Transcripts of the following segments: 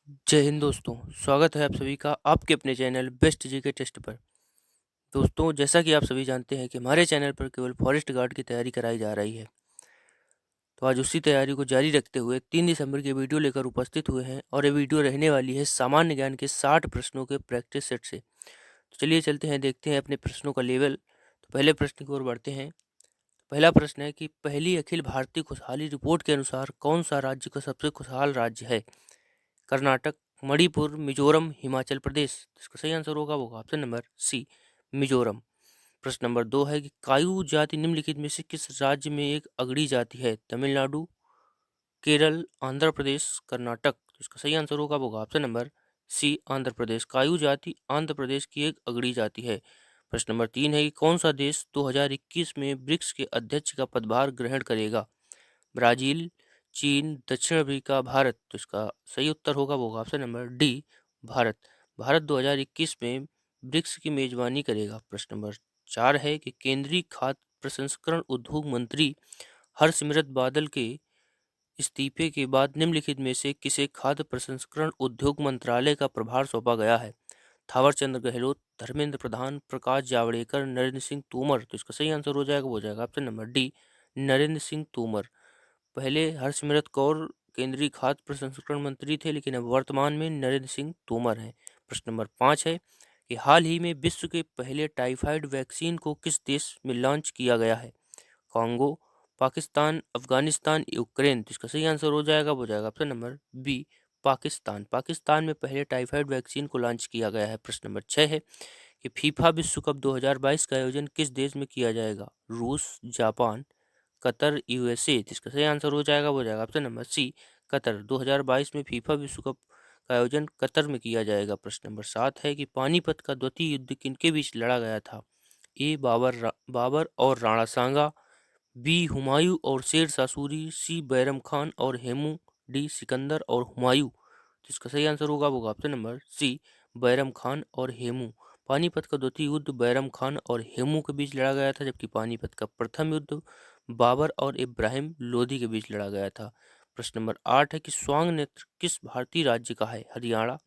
जय हिंद दोस्तों। स्वागत है आप सभी का आपके अपने चैनल बेस्ट जी के टेस्ट पर। दोस्तों, जैसा कि आप सभी जानते हैं कि हमारे चैनल पर केवल फॉरेस्ट गार्ड की तैयारी कराई जा रही है, तो आज उसी तैयारी को जारी रखते हुए 3 दिसंबर की वीडियो लेकर उपस्थित हुए हैं और ये वीडियो रहने वाली है सामान्य ज्ञान के 60 प्रश्नों के प्रैक्टिस सेट से। तो चलिए चलते हैं, देखते हैं अपने प्रश्नों का लेवल। तो पहले प्रश्न की ओर बढ़ते हैं। पहला प्रश्न है कि पहली अखिल भारतीय खुशहाली रिपोर्ट के अनुसार कौन सा राज्य का सबसे खुशहाल राज्य है? कर्नाटक, मणिपुर, मिजोरम, हिमाचल प्रदेश। इसका सही आंसर होगा ऑप्शन नंबर सी, मिजोरम। प्रश्न नंबर 2 है कि कायू जाति निम्नलिखित में से किस राज्य में एक अगड़ी जाति है? तमिलनाडु, केरल, आंध्र प्रदेश, कर्नाटक। तो इसका सही आंसर होगा ऑप्शन नंबर सी, आंध्र प्रदेश। कायू जाति आंध्र प्रदेश की एक अगड़ी जाति है। प्रश्न नंबर 3 है कि कौन सा देश 2021 में ब्रिक्स के अध्यक्ष का पदभार ग्रहण करेगा? ब्राजील, चीन, दक्षिण अफ्रीका, भारत। तो इसका सही उत्तर होगा option number D, Bharat. Bharat 2021 में ब्रिक्स की मेजबानी करेगा। प्रश्न नंबर 4 है कि केंद्रीय खाद्य प्रसंस्करण उद्योग मंत्री हरसिमरत बादल के इस्तीफे के बाद निम्नलिखित में से किसे खाद्य प्रसंस्करण उद्योग मंत्रालय का प्रभार सौंपा गया है? थावरचंद गहलोत, धर्मेंद्र प्रधान, प्रकाश जावड़ेकर, नरेंद्र सिंह तोमर। तो इसका सही आंसर हो जाएगा option number D, Narendra Singh Tomar. पहले हरसिमरत कौर केंद्रीय खाद्य प्रसंस्करण मंत्री थे, लेकिन अब वर्तमान में नरेंद्र सिंह तोमर हैं। प्रश्न नंबर 5 है कि हाल ही में विश्व के पहले टाइफाइड वैक्सीन को किस देश में लॉन्च किया गया है? Congo, Pakistan, Afghanistan, Ukraine. तो इसका सही आंसर हो जाएगा option number B, Pakistan. Pakistan में पहले टाइफाइड वैक्सीन को लॉन्च किया गया है। प्रश्न नंबर 6 है कि फीफा विश्व कप 2022 का आयोजन किस देश में किया जाएगा? रूस, जापान, कतर, यूएसए। जिसका सही आंसर हो जाएगा ऑप्शन नंबर सी, कतर। 2022 में फीफा विश्व कप का आयोजन कतर में किया जाएगा। प्रश्न नंबर 7 है कि पानीपत का द्वितीय युद्ध किनके बीच लड़ा गया था? ए बाबर और राणा सांगा, बी हुमायूं और शेर शाह सूरी, सी बैरम खान और हेमू, डी सिकंदर और हुमायूं। जिसका सही आंसर होगा option number C, Bairam Khan और हेमू। पानीपत का द्वितीय युद्ध बैरम खान और हेमू के बीच लड़ा गया था, जबकि पानीपत का प्रथम युद्ध बाबर और इब्राहिम लोदी के बीच लड़ा गया था। प्रश्न नंबर 8 है कि स्वांग नृत्य किस भारतीय राज्य का है? हरियाणा,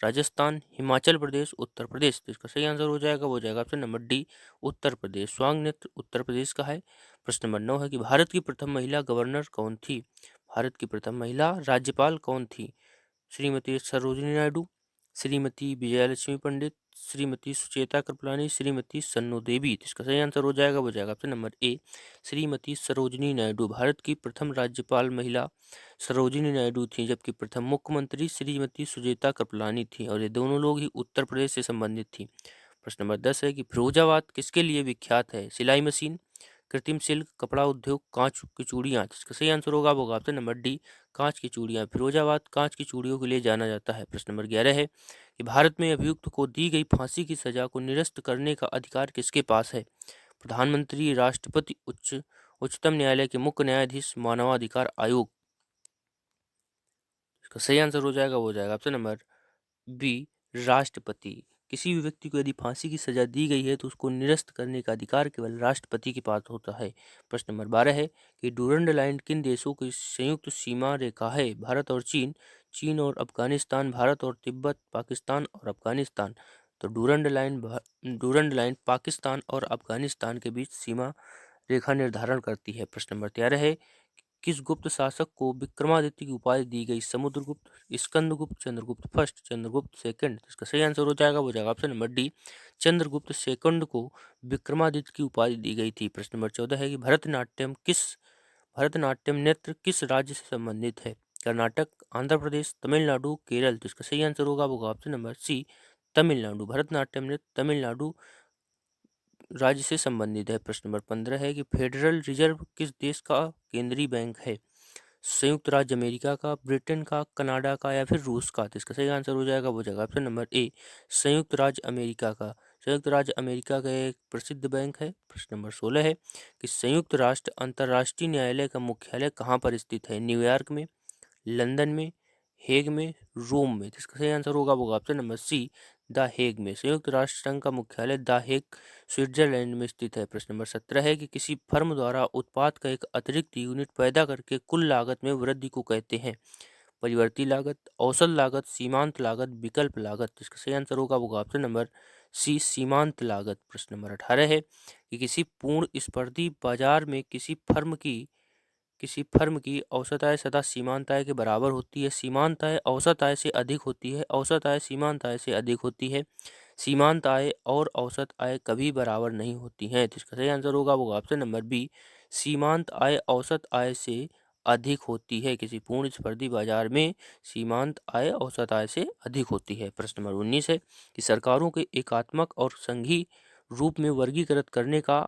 राजस्थान, हिमाचल प्रदेश, उत्तर प्रदेश। तो इसका सही आंसर हो जाएगा option number D, Uttar Pradesh. स्वांग नृत्य उत्तर प्रदेश का है। प्रश्न नंबर 9 है कि भारत की प्रथम महिला गवर्नर कौन थी? भारत की प्रथम महिला राज्यपाल कौन थी? श्रीमती सरोजिनी नायडू, श्रीमती विजयलक्ष्मी पंडित, श्रीमती सुचेता कृपलानी, श्रीमती सन्नू देवी। तो इसका सही आंसर हो जाएगा ऑप्शन नंबर ए, श्रीमती सरोजिनी नायडू। भारत की प्रथम राज्यपाल महिला सरोजिनी नायडू थी, जबकि प्रथम मुख्यमंत्री श्रीमती सुचेता कृपलानी थी, और ये दोनों लोग ही उत्तर प्रदेश से संबंधित थी। प्रश्न नंबर 10 है कि फिरोजाबाद किसके लिए विख्यात है? सिलाई मशीन, कृत्रिम शिल्प, कपड़ा उद्योग, कांच की चूड़ियाँ। इसका सही आंसर होगा ऑप्शन नंबर डी, कांच की चूड़ियाँ। फिरोजाबाद कांच की चूड़ियों के लिए जाना जाता है। प्रश्न नंबर 11 है कि भारत में अभियुक्त को दी गई फांसी की सजा को निरस्त करने का अधिकार किसके पास है? प्रधानमंत्री, राष्ट्रपति, उच्चतम न्यायालय के मुख्य न्यायाधीश, मानवाधिकार आयोग। इसका सही आंसर हो जाएगा ऑप्शन नंबर बी, राष्ट्रपति। किसी भी व्यक्ति को यदि फांसी की सजा दी गई है तो उसको निरस्त करने का अधिकार केवल राष्ट्रपति के पास होता है। प्रश्न नंबर 12 है कि डूरंड लाइन किन देशों की संयुक्त सीमा रेखा है? भारत और चीन, चीन और अफगानिस्तान, भारत और तिब्बत, पाकिस्तान और अफगानिस्तान। तो डूरंड लाइन पाकिस्तान और अफगानिस्तान के बीच सीमा रेखा निर्धारण करती है। प्रश्न नंबर 13 है किस गुप्त शासक को विक्रमादित्य की उपाधि दी गई? Samudragupta, Skandagupta, Chandragupta first, Chandragupta second. इसका सही आंसर हो जाएगा option number D, Chandragupta second को विक्रमादित्य की उपाधि दी गई थी। प्रश्न नंबर 14 है कि भरतनाट्यम नृत्य किस राज्य से संबंधित है? कर्नाटक, आंध्र प्रदेश, तमिलनाडु, केरल। तो इसका सही आंसर होगा option number C, Tamil Nadu. Bharatanatyam नृत्य तमिलनाडु राज्य से संबंधित है। प्रश्न नंबर 15 है कि फेडरल रिजर्व किस देश का केंद्रीय बैंक है? संयुक्त राज्य अमेरिका का, ब्रिटेन का, कनाडा का, या फिर रूस का? तो इसका सही आंसर हो जाएगा ऑप्शन नंबर ए, संयुक्त राज्य अमेरिका का। संयुक्त राज्य अमेरिका का एक प्रसिद्ध बैंक है। प्रश्न नंबर 16 है कि संयुक्त राष्ट्र अंतर्राष्ट्रीय न्यायालय का मुख्यालय कहाँ पर स्थित है? न्यूयॉर्क में, लंदन में, हेग में, रोम में। तो इसका सही आंसर होगा option number C, the Hague में। संयुक्त राष्ट्र संघ का मुख्यालय द हेग, स्विट्जरलैंड में स्थित है। प्रश्न नंबर 17 है कि किसी फर्म द्वारा उत्पाद का एक अतिरिक्त यूनिट पैदा करके कुल लागत में वृद्धि को कहते हैं? परिवर्ती लागत, औसत लागत, सीमांत लागत, विकल्प लागत। इसका सही आंसर होगा वो ऑप्शन नंबर सी, सीमांत लागत। प्रश्न नंबर 18 है कि किसी पूर्ण स्पर्धी बाजार में किसी फर्म की औसत आय सदा सीमांत आय के बराबर होती है। सीमांत आय औसत आय से अधिक होती है। औसत आय सीमांत आय से अधिक होती है। सीमांत आय और औसत आय कभी बराबर नहीं होती हैं। तो इसका सही आंसर होगा वो ऑप्शन नंबर बी, सीमांत आय औसत आय से अधिक होती है। किसी पूर्ण स्पर्धी बाजार में सीमांत आय औसत आय से अधिक होती है। प्रश्न नंबर 19 है कि सरकारों के एकात्मक और संघीय रूप में वर्गीकृत करने का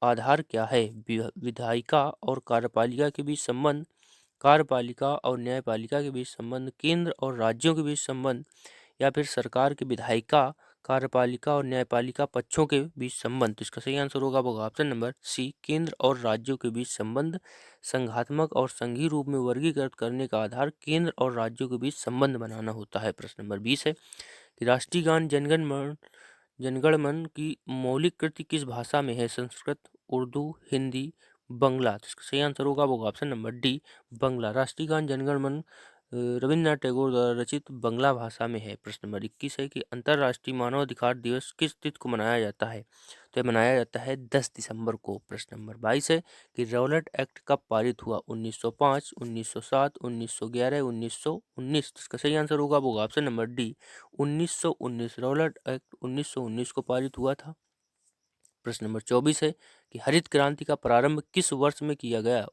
आधार क्या है। विधायिका और कार्यपालिका के बीच संबंध, कार्यपालिका और न्यायपालिका के बीच संबंध, केंद्र और राज्यों के बीच संबंध, या फिर सरकार के विधायिका, कार्यपालिका और न्यायपालिका पक्षों के बीच संबंध। तो इसका सही आंसर होगा वो ऑप्शन नंबर सी, केंद्र और राज्यों के बीच संबंध। संघात्मक और संघीय रूप में वर्गीकृत करने का आधार केंद्र और राज्यों के बीच संबंध बनाना होता है। प्रश्न नंबर 20 है कि राष्ट्रीय गान जनगण मन की मौलिक कृति किस भाषा में है। संस्कृत, उर्दू, हिंदी, बंगला। तो इसका सही आंसर होगा वो ऑप्शन नंबर डी, बंगला। राष्ट्रीय गान जनगण मन रविन्द्रनाथ टैगोर द्वारा रचित बंगला भाषा में है। प्रश्न नंबर 21 है कि अंतर्राष्ट्रीय मानवाधिकार दिवस किस तिथि को मनाया जाता है। तो यह मनाया जाता है 10 दिसंबर को। प्रश्न नंबर 22 है कि रौलट एक्ट कब पारित हुआ। 1905, 1907, 1911, 1919। इसका सही आंसर होगा वो option number D, 1919। Rowlatt act 1919 को पारित हुआ था। प्रश्न नंबर 24 है कि हरित क्रांति का प्रारंभ किस वर्ष में किया गया।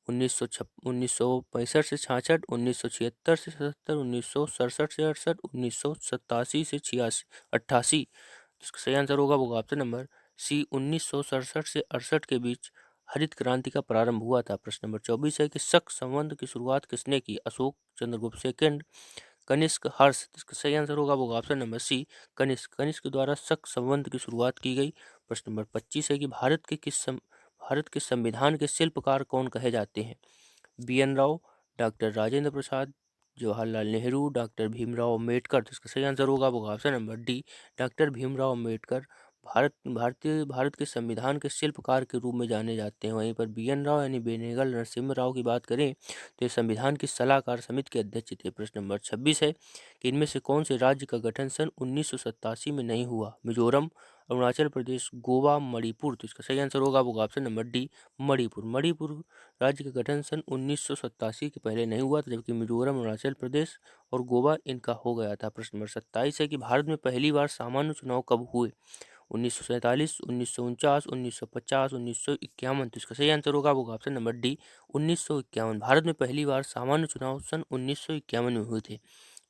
1965 से 66, 1976 से 77, 1967 से 68, 1987 से 88। इसका सही आंसर होगा वो ऑप्शन नंबर सी, 1967 से 68 के बीच हरित क्रांति का प्रारंभ हुआ था। प्रश्न नंबर 24 है कि शक संवत की शुरुआत किसने की। अशोक, चंद्रगुप्त सेकंड, कनिष्क, हर्ष। इसका सही आंसर होगा वो option number C, Kanishka. Kanishka के द्वारा शक संवत की शुरुआत की गई। प्रश्न नंबर 25 है कि भारत के संविधान के शिल्पकार कौन कहे जाते हैं। बी.एन. राव, डॉक्टर राजेंद्र प्रसाद, जवाहरलाल नेहरू, डॉक्टर भीमराव अम्बेडकर। तो इसका सही आंसर होगा वो option number D, doctor Bhimrao Ambedkar Bharat के संविधान के शिल्पकार के रूप में जाने जाते हैं। वहीं पर बी.एन. राव यानी बेनेगल नरसिम्हा राव की बात करें तो ये संविधान की सलाहकार समिति के अध्यक्ष थे। प्रश्न नंबर 26 है कि इनमें से कौन से राज्य का गठन सन 1987 में नहीं हुआ। मिजोरम, अरुणाचल प्रदेश, गोवा, मणिपुर। तो इसका सही आंसर होगा वो option number D, Manipur. Manipur राज्य का गठन सन 1987 के पहले नहीं हुआ था, जबकि मिजोरम, अरुणाचल प्रदेश और गोवा इनका हो गया था। प्रश्न नंबर 27 है कि भारत में पहली बार सामान्य चुनाव कब हुए। 1947, 1949, 1950, 1951। तो इसका सही आंसर होगा वो ऑप्शन नंबर डी, 1951। भारत में पहली बार सामान्य चुनाव सन 1951 में हुए थे।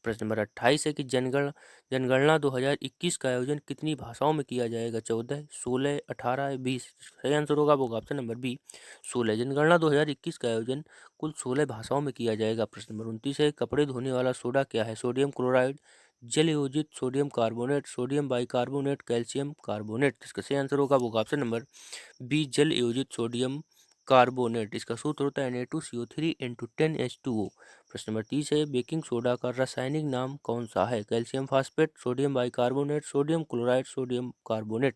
प्रश्न नंबर 28 है कि जनगणना 2021 का आयोजन कितनी भाषाओं में किया जाएगा। 14, 16, 18, 20। सही आंसर होगा वो ऑप्शन नंबर बी, 16। जनगणना 2021 का आयोजन कुल 16 भाषाओं में किया जाएगा। प्रश्न नंबर 29 है कपड़े धोने वाला सोडा क्या है। सोडियम क्लोराइड, जल योजित sodium carbonate, sodium bicarbonate, calcium carbonate. इसका सही आंसर होगा वो ऑप्शन नंबर बी, जल योजित सोडियम कार्बोनेट। इसका सूत्र होता है Na2CO3 × 10H2O। प्रश्न नंबर 30 है बेकिंग सोडा का रासायनिक नाम कौन सा है। Calcium phosphate, sodium bicarbonate, sodium chloride, sodium carbonate.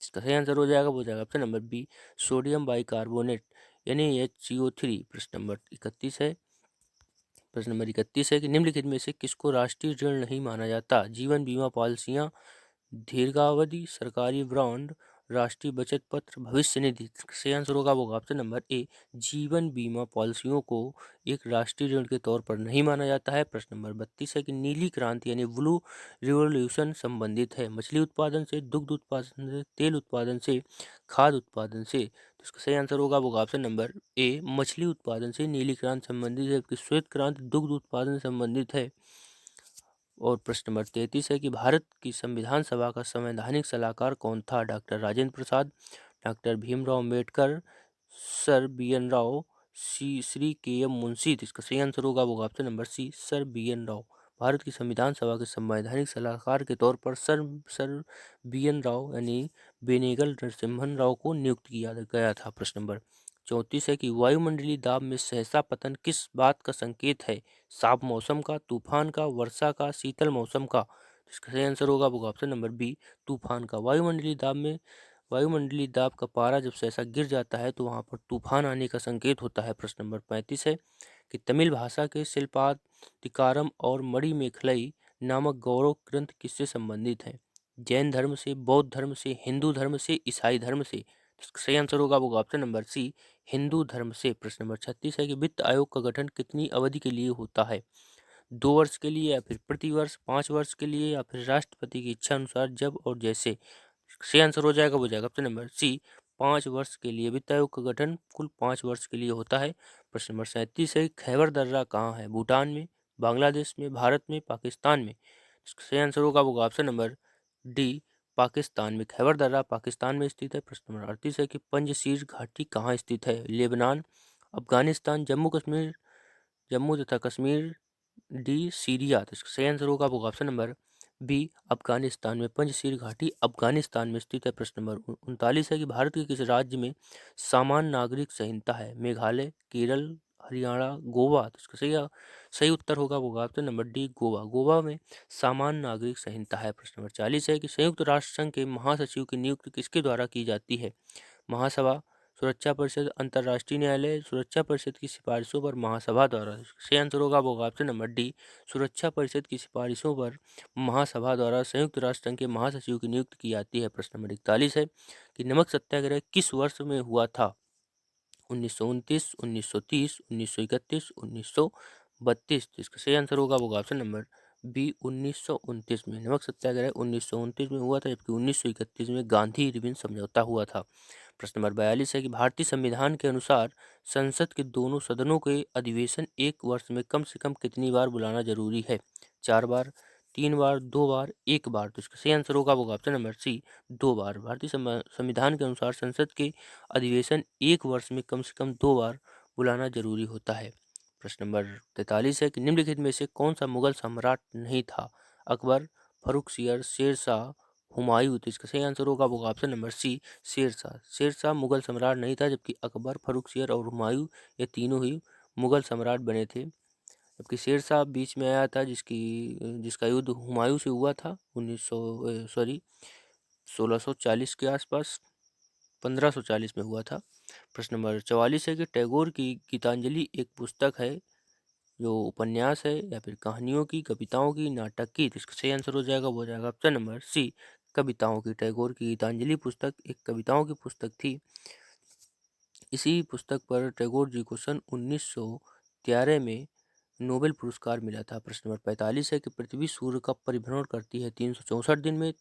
इसका सही आंसर हो जाएगा वो जाएगा option number B, sodium bicarbonate NaHCO3। प्रश्न नंबर 31 है कि निम्नलिखित में से किसको राष्ट्रीय ऋण नहीं माना जाता। जीवन बीमा पॉलिसियां, दीर्घावधि सरकारी बॉन्ड, राष्ट्रीय बचत पत्र, भविष्य निधि। सही आंसर होगा वो ऑप्शन नंबर ए, जीवन बीमा पॉलिसियों को एक राष्ट्रीय ऋण के तौर पर नहीं माना जाता है। प्रश्न नंबर 32 है कि नीली क्रांति यानी ब्लू रिवॉल्यूशन संबंधित है मछली उत्पादन से, दुग्ध उत्पादन से, तेल उत्पादन से, खाद्य उत्पादन से। तो इसका सही आंसर होगा वो ऑप्शन नंबर ए, मछली उत्पादन से नीली क्रांति संबंधित है, जबकि श्वेत क्रांति दुग्ध उत्पादन से संबंधित है। और प्रश्न नंबर 33 है कि भारत की संविधान सभा का संवैधानिक सलाहकार कौन था। Doctor Rajendra Prasad, doctor Bhimrao Ambedkar, sir BN. Rao, Shri KM. Munshi. तो इसका सही आंसर होगा वो option number C, sir BN. Rao. Bharat की संविधान सभा के संवैधानिक सलाहकार के तौर पर सर बी.एन. राव यानी बेनेगल नरसिम्हन राव को नियुक्त किया गया था। प्रश्न नंबर 34 है कि वायुमंडलीय दाब में सहसा पतन किस बात का संकेत है। साफ मौसम का, तूफान का, वर्षा का, शीतल मौसम का। इसका सही आंसर होगा वो ऑप्शन नंबर बी, तूफान का। वायुमंडलीय दाब का पारा जब सहसा गिर जाता है तो वहां पर तूफान आने का संकेत होता है। प्रश्न नंबर 35 है कि तमिल भाषा के शिल्पाधिकारम और मणिमेखलई नामक गौरव ग्रंथ किससे संबंधित हैं? जैन धर्म से, बौद्ध धर्म से, हिंदू धर्म से, ईसाई धर्म से? सही आंसर होगा वो ऑप्शन नंबर सी, हिंदू धर्म से। प्रश्न नंबर 36 है कि वित्त आयोग का गठन कितनी अवधि के लिए होता है? 2 वर्ष के लिए, या फिर प्रतिवर्ष, 5 वर्ष के लिए, या फिर राष्ट्रपति की इच्छा अनुसार जब और जैसे? सही आंसर हो जाएगा, वो जाएगा ऑप्शन नंबर सी, 5 वर्ष के लिए। वित्त आयोग का गठन कुल 5 वर्ष के लिए होता है। प्रश्न नंबर 37 है, खैबर दर्रा कहाँ है? भूटान में, बांग्लादेश में, भारत में, पाकिस्तान में? सही आंसर होगा वो ऑप्शन नंबर डी, पाकिस्तान में। खैबर दर्रा पाकिस्तान में स्थित है। प्रश्न नंबर 38 है कि पंजशीर घाटी कहाँ स्थित है? लेबनान, अफगानिस्तान, जम्मू कश्मीर, जम्मू तथा कश्मीर, डी सीरिया? तो इसका सही आंसर होगा वो ऑप्शन नंबर बी, अफगानिस्तान में। पंजशीर घाटी अफगानिस्तान में स्थित है। प्रश्न नंबर 39 है कि भारत के किस राज्य में सामान्य नागरिक संहिता है? मेघालय, केरल, हरियाणा, गोवा? तो इसका सही उत्तर होगा वो option number D, Goa. Goa में सामान्य नागरिक संहिता है। प्रश्न नंबर 40 है कि संयुक्त राष्ट्र संघ के महासचिव की नियुक्ति किसके द्वारा की जाती है? महासभा, सुरक्षा परिषद, अंतर्राष्ट्रीय न्यायालय? सुरक्षा परिषद की सिफारिशों पर महासभा द्वारा? सही आंसर होगा वो ऑप्शन नंबर डी, सुरक्षा परिषद की सिफारिशों पर महासभा द्वारा संयुक्त राष्ट्र संघ के महासचिव की नियुक्ति की जाती है। प्रश्न नंबर 41 है कि नमक सत्याग्रह किस वर्ष में हुआ था? 1929, 1930, 1931, 1932? इसका सही आंसर होगा वो ऑप्शन नंबर बी, 1929 में। नमक सत्याग्रह 1929 में हुआ था, जबकि 1931 में गांधी रिबन समझौता हुआ था। प्रश्न नंबर 42 है कि भारतीय संविधान के अनुसार संसद के दोनों सदनों के अधिवेशन एक वर्ष में कम से कम कितनी बार बुलाना जरूरी है? 4 बार, 3 बार, 2 बार, 1 बार? तो इसका सही आंसर होगा वो ऑप्शन नंबर सी, 2 बार। भारतीय संविधान के अनुसार संसद के अधिवेशन एक वर्ष में कम से कम 2 बार बुलाना जरूरी होता है। प्रश्न नंबर 43 है कि निम्नलिखित में से कौन सा मुगल सम्राट नहीं था? अकबर, फर्रुखसियर, शेरशाह, हुमायूं? तो इसका सही आंसर होगा वो option number C, Sher Shah. Sher Shah Mughal सम्राट नहीं था, जबकि अकबर, फर्रुखसियर और हुमायूं ये तीनों ही मुगल सम्राट बने थे। जबकि शेरशाह बीच में आया था, जिसका युद्ध हुमायूं से हुआ था 1640 के आसपास, 1540 में हुआ था। प्रश्न नंबर 44 है कि टैगोर की गीतांजलि एक पुस्तक है जो उपन्यास है, या फिर कहानियों की, कविताओं की, नाटक की? तो इसका सही आंसर हो जाएगा, वो हो जाएगा ऑप्शन नंबर सी, कविताओं की। टैगोर की गीतांजलि पुस्तक एक कविताओं की पुस्तक थी। इसी पुस्तक पर टैगोर जी को सन 1913 में नोबेल पुरस्कार मिला था। प्रश्न नंबर 45 है कि पृथ्वी सूर्य का परिभ्रमण करती है 364 दिन में,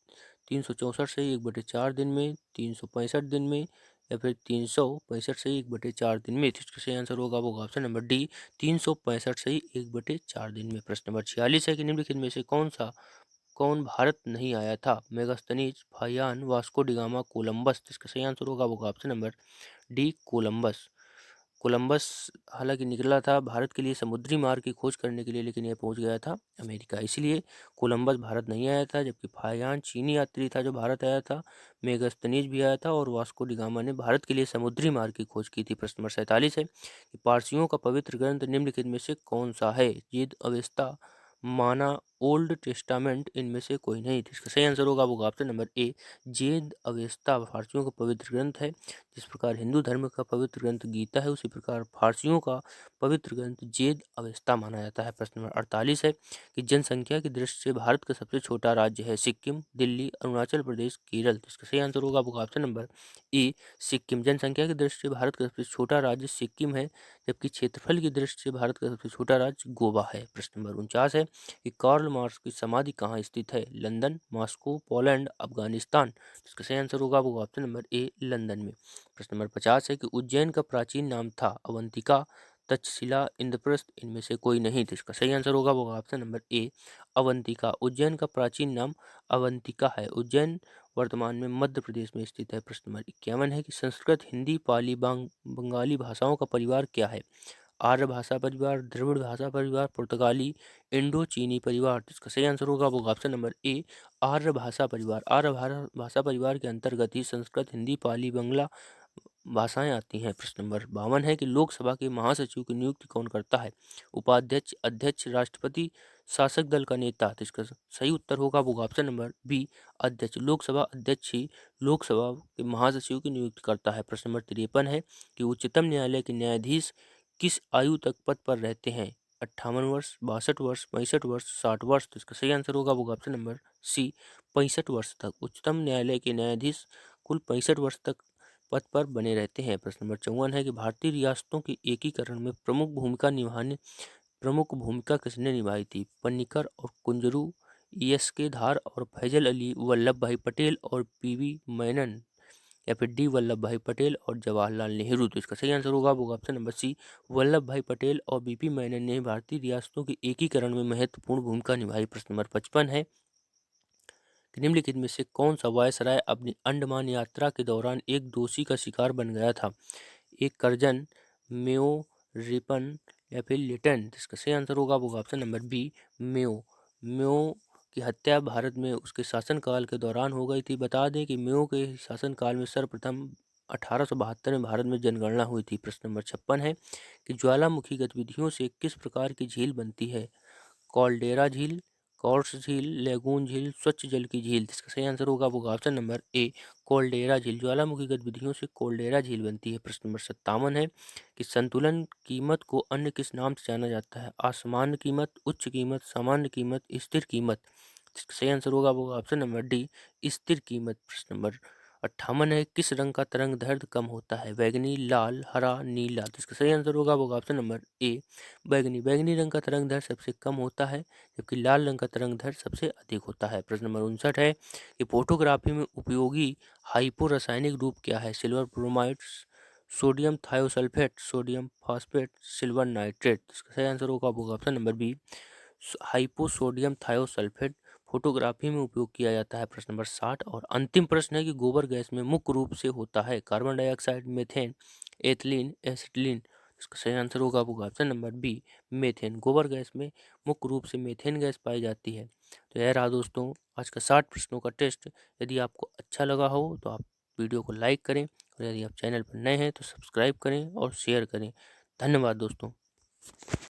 364 से 1/4 दिन में, 365 दिन में, या फिर 365 से 1/4 दिन में? तो इसका सही आंसर होगा वो ऑप्शन नंबर डी, 365 से 1/4 दिन में। प्रश्न नंबर 46 है कि निम्नलिखित में से कौन भारत नहीं आया था? Megasthenes, Fahien, Vasco da Gama, Columbus? इसका सही आंसर होगा वो option number D, Columbus. Columbus हालांकि निकला था भारत के लिए समुद्री मार्ग की खोज करने के लिए, लेकिन यह पहुंच गया था अमेरिका, इसलिए कोलंबस भारत नहीं आया था। जबकि फाहियान चीनी यात्री था जो भारत आया था, मेगास्थनीज भी आया था, और वास्को डिगामा ने भारत के लिए समुद्री मार्ग की खोज की थी। प्रश्न नंबर 47 है कि पारसियों का पवित्र ग्रंथ निम्नलिखित में से कौन सा है? वेद, अवेस्ता, माना, ओल्ड टेस्टामेंट? इनमें से कोई नहीं। इसका सही आंसर होगा वो option number A, Veda Avesta फारसियों का पवित्र ग्रंथ है। जिस प्रकार हिंदू धर्म का पवित्र ग्रंथ गीता है, उसी प्रकार फारसियों का पवित्र ग्रंथ वेद अवेस्ता माना जाता है। प्रश्न नंबर 48 है कि जनसंख्या की दृष्टि से भारत का सबसे छोटा राज्य है? सिक्किम, दिल्ली, अरुणाचल प्रदेश, केरल? तो इसका सही आंसर होगा वो ऑप्शन नंबर ए, सिक्किम। जनसंख्या की दृष्टि से भारत का सबसे छोटा राज्य सिक्किम है, जबकि क्षेत्रफल की दृष्टि से भारत का सबसे छोटा राज्य गोवा है। प्रश्न नंबर 49 है कि कार्ल मार्क्स की समाधि कहाँ स्थित है? London, Moscow, Poland, Afghanistan? इसका सही आंसर होगा वो ऑप्शन नंबर ए, लंदन में। प्रश्न नंबर 50 है कि उज्जैन का प्राचीन नाम था? अवंतिका, तक्षशिला, इंद्रप्रस्थ? इनमें से कोई नहीं। तो इसका सही आंसर होगा वो ऑप्शन नंबर ए, अवंतिका। उज्जैन का प्राचीन नाम अवंतिका है। उज्जैन वर्तमान में मध्य प्रदेश में स्थित है। प्रश्न नंबर 51 है कि संस्कृत, हिंदी, पाली, बंगाली भाषाओं का परिवार क्या है? आर्य भाषा परिवार, द्रविड़ भाषा परिवार, पुर्तगाली, इंडो चीनी परिवार? तो इसका सही आंसर होगा वो ऑप्शन नंबर ए, आर्य भाषा परिवार। भाषा परिवार के अंतर्गत ही संस्कृत, हिंदी, पाली, बंगला भाषाएं आती हैं। प्रश्न नंबर 52 है कि लोकसभा के महासचिव की नियुक्ति कौन करता है? उपाध्यक्ष, अध्यक्ष, राष्ट्रपति, शासक दल का नेता? तो इसका सही उत्तर होगा वो ऑप्शन नंबर बी, अध्यक्ष। लोकसभा अध्यक्ष ही लोकसभा के महासचिव की नियुक्ति करता है। प्रश्न नंबर 53 है कि उच्चतम न्यायालय के न्यायाधीश किस आयु तक पद पर रहते हैं? 58 वर्ष, 62 वर्ष, 65 वर्ष, 60 वर्ष। तो इसका सही आंसर होगा वो ऑप्शन नंबर सी, 65 वर्ष तक। उच्चतम न्यायालय के न्यायाधीश कुल 65 वर्ष तक पद पर बने रहते हैं। प्रश्न नंबर 54 है कि भारतीय रियासतों के एकीकरण में प्रमुख भूमिका किसने निभाई थी? पन्नीकर और कुंजरू, ESK धार और फैजल अली वल्लभ भाई पटेल और PV मेनन, या फिर D वल्लभ भाई पटेल और जवाहरलाल नेहरू। तो इसका सही आंसर होगा वो ऑप्शन नंबर सी, वल्लभ भाई पटेल और BP मेनन ने भारतीय रियासतों के एकीकरण में महत्वपूर्ण भूमिका निभाई। प्रश्न नंबर 55 है कि निम्नलिखित में से कौन सा वायसराय अपनी अंडमान यात्रा के दौरान एक दोषी का शिकार बन गया था? एक कर्जन, मेयो, रिपन, या फिर लिटन। जिसका सही आंसर होगा वो option number B, Mayo. Mayo की हत्या भारत में उसके शासनकाल के दौरान हो गई थी। बता दें कि मेयो के शासनकाल में सर्वप्रथम 1872 में भारत में जनगणना हुई थी। प्रश्न नंबर 56 है कि ज्वालामुखी गतिविधियों से किस प्रकार की झील बनती है? कॉल्डेरा झील, कॉर्स झील, लेगून झील, स्वच्छ जल की झील। जिसका सही आंसर होगा वो ऑप्शन नंबर ए, कॉल्डेरा झील। ज्वालामुखी गतिविधियों से कॉल्डेरा झील बनती है। प्रश्न नंबर 57 है कि संतुलन कीमत को अन्य किस नाम से जाना जाता है? असामान्य कीमत, उच्च कीमत, सामान्य कीमत, स्थिर कीमत। जिसका सही आंसर होगा वो ऑप्शन नंबर डी, स्थिर कीमत। प्रश्न नंबर 58 है किस रंग का तरंग दैर्ध्य कम होता है? बैगनी, लाल, हरा, नीला। तो इसका सही आंसर होगा वो ऑप्शन नंबर ए, बैगनी। बैगनी रंग का तरंग दैर्ध्य सबसे कम होता है, जबकि लाल रंग का तरंग दैर्ध्य सबसे अधिक होता है। प्रश्न नंबर 59 है कि फोटोग्राफी में उपयोगी हाइपो रासायनिक रूप क्या है? Silver bromide, sodium thiosulphate, sodium phosphate, silver nitrate. इसका सही आंसर होगा वो option number B, hypo sodium thiosulphate photography में उपयोग किया जाता है। प्रश्न नंबर 60 और अंतिम प्रश्न है कि गोबर गैस में मुख्य रूप से होता है carbon dioxide, methane, ethylene, acetylene. इसका सही आंसर होगा वो ऑप्शन नंबर बी, मीथेन। गोबर गैस में मुख्य रूप से मीथेन गैस पाई जाती है। तो यह रहा दोस्तों आज का 60 प्रश्नों का टेस्ट। यदि आपको अच्छा लगा हो तो आप वीडियो को लाइक करें, और यदि आप चैनल पर नए हैं तो सब्सक्राइब करें और शेयर करें। धन्यवाद दोस्तों।